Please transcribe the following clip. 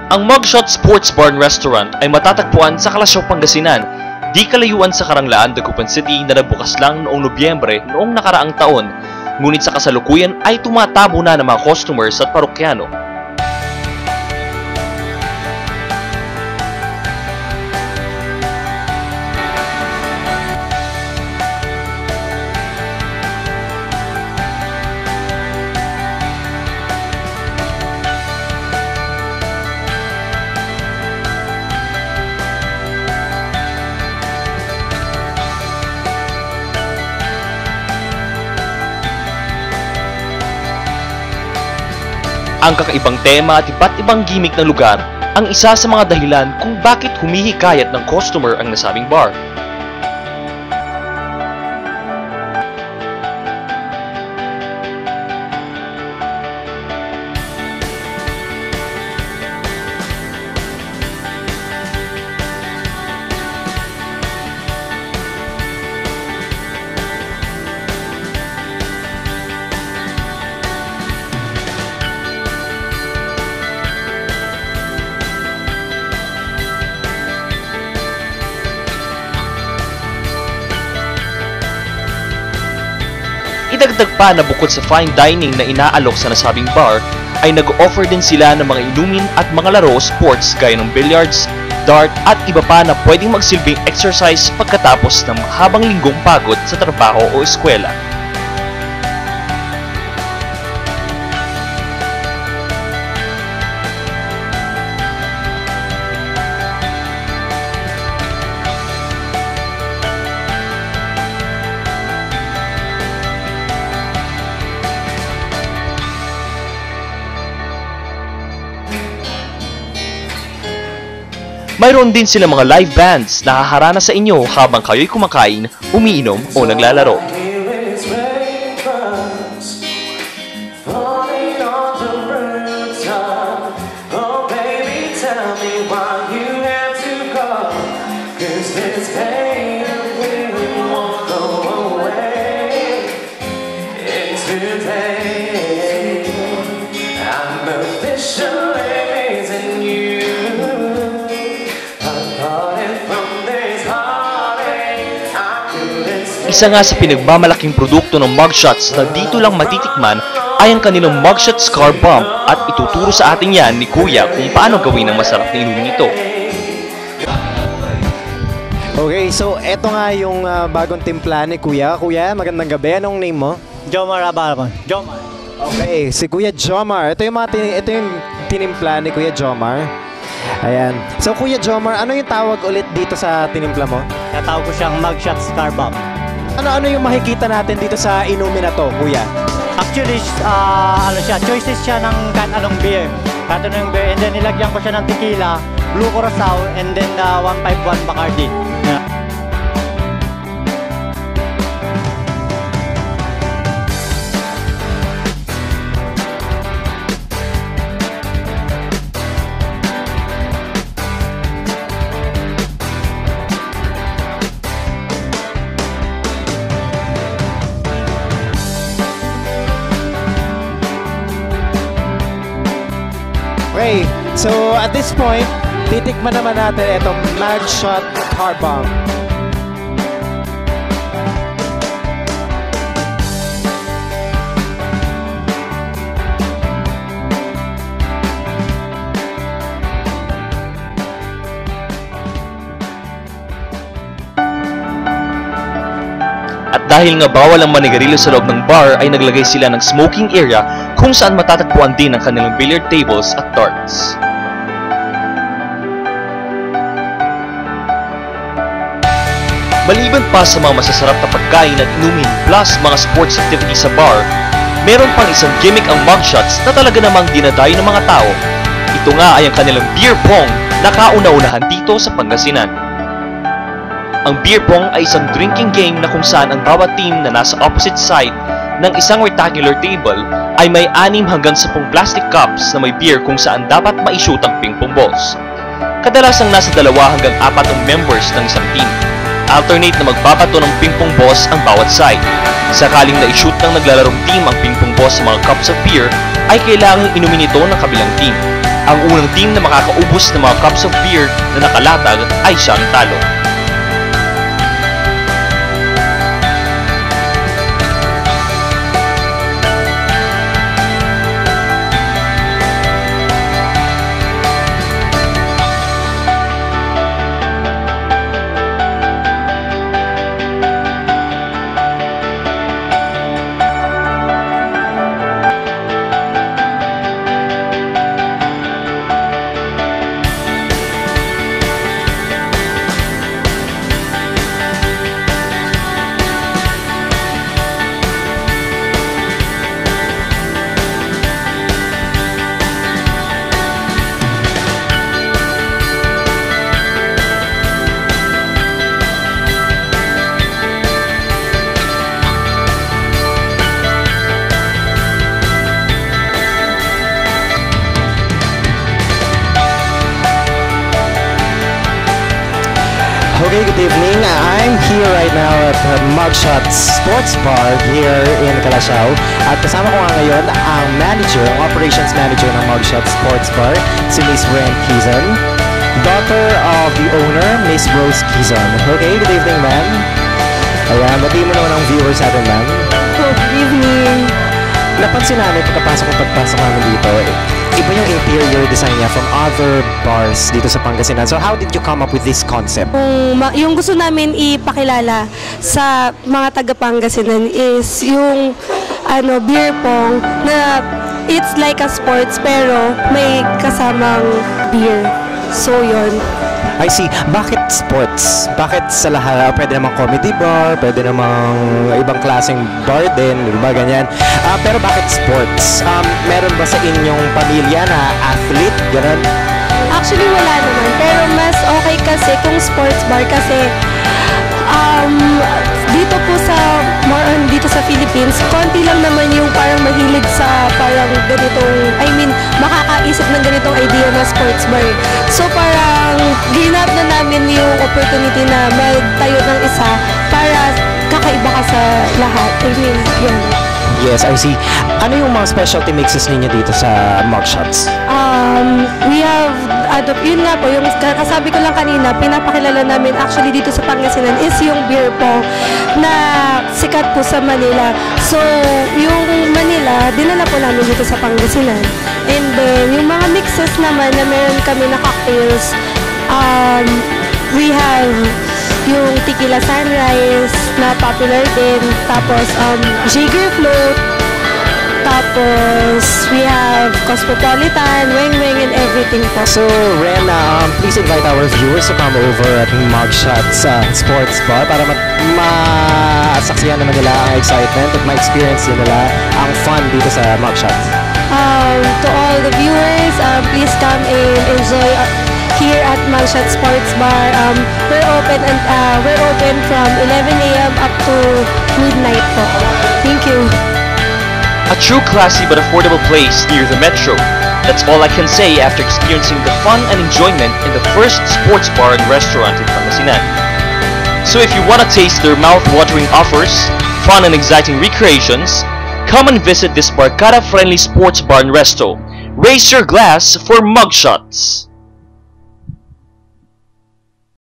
Ang Mugshot Sports Bar and Restaurant ay matatagpuan sa Kalasyaw, Pangasinan, di kalayuan sa Karanglaan, Dagupan City na nagbukas lang noong Nobyembre noong nakaraang taon. Ngunit sa kasalukuyan ay tumatabo na ng mga customers at parokyano. Ang kakaibang tema at iba't ibang gimmick ng lugar ang isa sa mga dahilan kung bakit humihikayat ng customer ang nasabing bar. Idagdag pa na bukod sa fine dining na inaalok sa nasabing bar, ay nag-offer din sila ng mga inumin at mga laro sports gaya ng billiards, dart at iba pa na pwedeng magsilbing exercise pagkatapos ng mahabang linggong pagod sa trabaho o eskwela. Mayroon din sila mga live bands na haharana sa inyo habang kayo'y kumakain, umiinom o naglalaro. Isa nga sa pinagmamalaking produkto ng Mugshots na dito lang matitikman ay ang kanilang Mugshot Scar Bomb at ituturo sa atin yan ni Kuya kung paano gawin ang masarap na inumin ito. Okay, so eto nga yung bagong timpla ni Kuya. Kuya, magandang gabi. Anong name mo? Jomar Abalman. Jomar. Okay, si Kuya Jomar. Ito yung tinimpla ni Kuya Jomar. Ayan. So Kuya Jomar, ano yung tawag ulit dito sa tinimpla mo? Natawag ko siyang Mugshot Scar Bomb. Ano yung makikita natin dito sa inumin na to, Kuya? Actually, choices siya ng kahit anong beer. Kahit anong beer. And then nilagyan ko siya ng tequila, Blue Curacao, and then 151 Bacardi. Yeah. Okay, so at this point, titikman naman natin itong Mugshot Scar Bomb. At dahil nga bawal ang manigarilyo sa loob ng bar ay naglagay sila ng smoking area kung saan matatagpuan din ang kanilang billiard tables at darts. Maliban pa sa mga masasarap na pagkain at inumin plus mga sports activities sa bar, meron pang isang gimmick ang Mugshots na talaga namang dinadayo ng mga tao. Ito nga ay ang kanilang beer pong na kauna-unahan dito sa Pangasinan. Ang beer pong ay isang drinking game na kung saan ang bawat team na nasa opposite side ng isang rectangular table ay may 6 hanggang 10 plastic cups na may beer kung saan dapat ma-shoot ang ping-pong balls. Kadalasang nasa 2 hanggang 4 ang members ng isang team. Alternate na magbabato ng ping-pong balls ang bawat side. Sakaling na-shoot ng naglalarong team ang ping-pong balls sa mga cups of beer, ay kailangang inumin ito ng kabilang team. Ang unang team na makakaubos ng mga cups of beer na nakalatag ay siyang talo. Okay, good evening. I'm here right now at Mugshots Sports Bar here in Calasiao. At kasama ko nga ngayon ang manager, ang operations manager ng Mugshots Sports Bar, si Miss Ren Kizon, daughter of the owner, Miss Rose Kizon. Okay, good evening, ma'am. Ayan, batiin mo naman ang viewers natin, ma'am. Good evening. Napansin namin pagpasok namin dito, iba yung interior design niya from other bars dito sa Pangasinan. So how did you come up with this concept? Yung gusto namin ipakilala sa mga taga Pangasinan is yung beer pong na it's like a sports pero may kasamang beer. So yun. I see. Bakit sports? Bakit sa lahat? Pwede namang comedy bar, pwede namang ibang klaseng bar din, di ba ganyan? Pero bakit sports? Meron ba sa inyong pamilya na athlete? Ganun? Actually wala naman pero mas okay kasi kung sports bar kasi dito po sa dito sa Philippines, konti lang naman yung parang mahilig sa parang ganitong, makakaisip ng ganitong idea na sports bar. So parang ginap na namin yung opportunity na magtayo ng isa para kakaiba ka sa lahat. Yun. Yes, I see. Ano yung mga specialty mixes ninyo dito sa Mugshots? We have, yun nga po, yung kasabi ko lang kanina, pinapakilala namin actually dito sa Pangasinan is yung beer po na sikat po sa Manila. So, yung Manila, dinala po namin dito sa Pangasinan. And then, yung mga mixes naman na meron kami na cocktails, we have yung Tequila Sunrise na popular din, tapos Jaeger Float, tapos we have Cosmopolitan, Weng Weng, and everything po. So, Ren, please invite our viewers to come over at Mugshots Sports Bar para masaksihan naman nila ang excitement at ma-experience din nila ang fun dito sa Mugshots. To all the viewers, please come and enjoy here at Mugshots Sports Bar. We're open from 11 a.m. up to midnight po. Thank you. A true classy but affordable place near the metro. That's all I can say after experiencing the fun and enjoyment in the first sports bar and restaurant in Pangasinan. So if you want to taste their mouth-watering offers, fun and exciting recreations, come and visit this barkada-friendly sports bar and resto. Raise your glass for Mugshots!